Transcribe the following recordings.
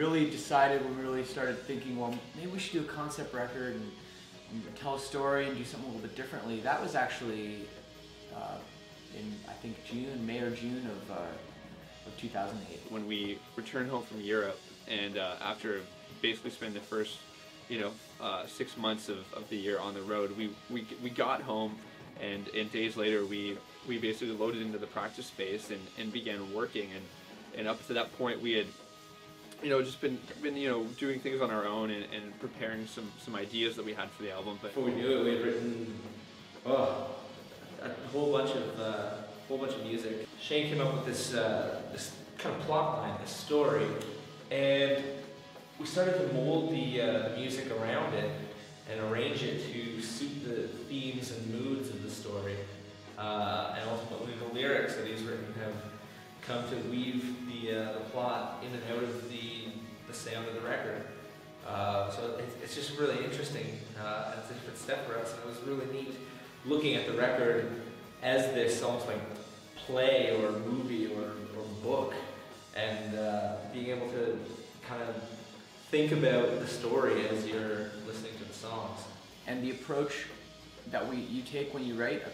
really decided, when we really started thinking, well, maybe we should do a concept record and tell a story and do something a little bit differently, that was actually in, I think, May or June of 2008. When we returned home from Europe, and after basically spending the first 6 months of the year on the road, we got home, and days later we basically loaded into the practice space and began working, and up to that point we had just been doing things on our own and preparing some ideas that we had for the album. But before we knew it, we had written a whole bunch of music. Shane came up with this kind of plot line, this story, and we started to mold the music around it and arrange it to suit the themes and moods of the story. And ultimately the lyrics that he's written have come to weave the plot in and out of the sound of the record. So it's just really interesting. It's a different step for us, and it was really neat looking at the record as this almost like play or movie or book, and being able to kind of think about the story as you're listening to the songs. And the approach that you take when you write a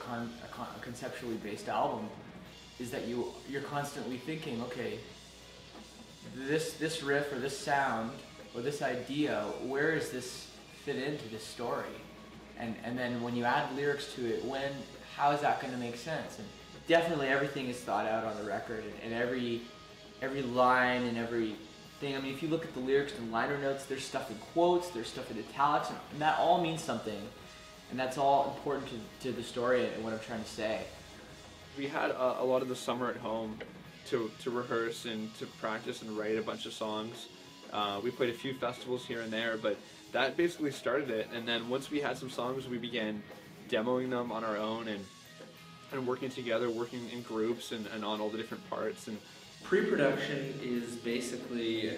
conceptually based album is that you're constantly thinking, okay, this riff or this sound or this idea, where does this fit into this story? And then when you add lyrics to it, how is that going to make sense? And definitely everything is thought out on the record, and every line and every thing. I mean, if you look at the lyrics and liner notes, there's stuff in quotes, there's stuff in italics, and that all means something, and that's all important to the story and what I'm trying to say. We had a lot of the summer at home to rehearse and to practice and write a bunch of songs. We played a few festivals here and there, but that basically started it. And then once we had some songs, we began demoing them on our own and working together, working in groups and on all the different parts. And pre-production is basically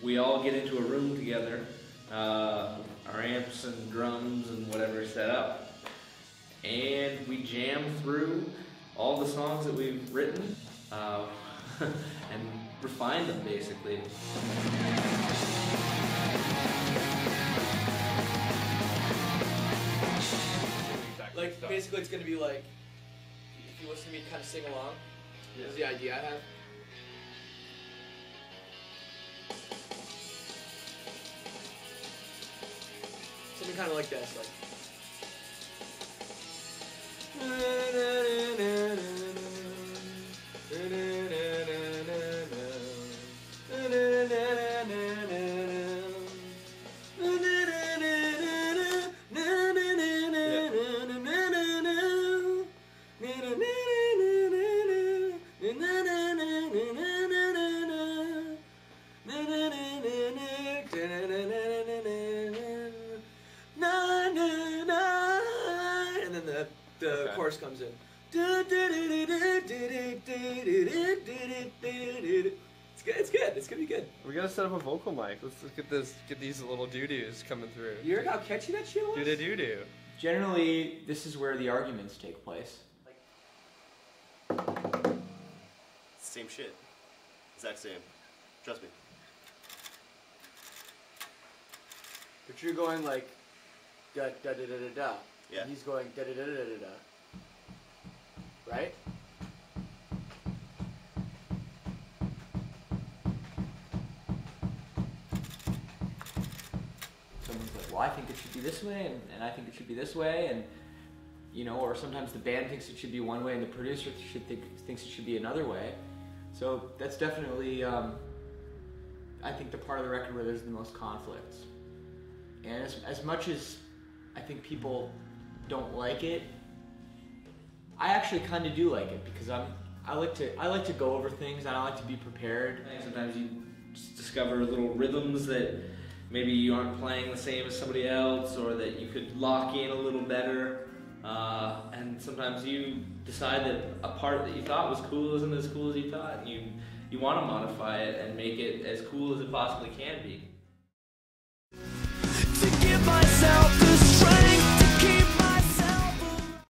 we all get into a room together, our amps and drums and whatever is set up, and we jam through all the songs that we've written and refine them basically. Like, basically it's going to be like, if you listen to me kind of sing along, is the idea I have. Something kind of like this, like. The chorus comes in. It's good. It's gonna be good. We gotta set up a vocal mic. Let's get these little doo-doos coming through. You heard how catchy that shit was? Doo-doo-doo-doo. Generally, this is where the arguments take place. Same shit. Exact same. Trust me. But you're going like da da da da da da. Yeah. And he's going da da da da da da. Right? Someone's like, well, I think it should be this way, and I think it should be this way, and or sometimes the band thinks it should be one way, and the producer thinks it should be another way. So that's definitely, I think, the part of the record where there's the most conflicts. And as much as I think people don't like it, I actually kind of do like it, because I like to go over things, and I like to be prepared. Sometimes you just discover little rhythms that maybe you aren't playing the same as somebody else, or that you could lock in a little better. And sometimes you decide that a part that you thought was cool isn't as cool as you thought, and you want to modify it and make it as cool as it possibly can be. To give myself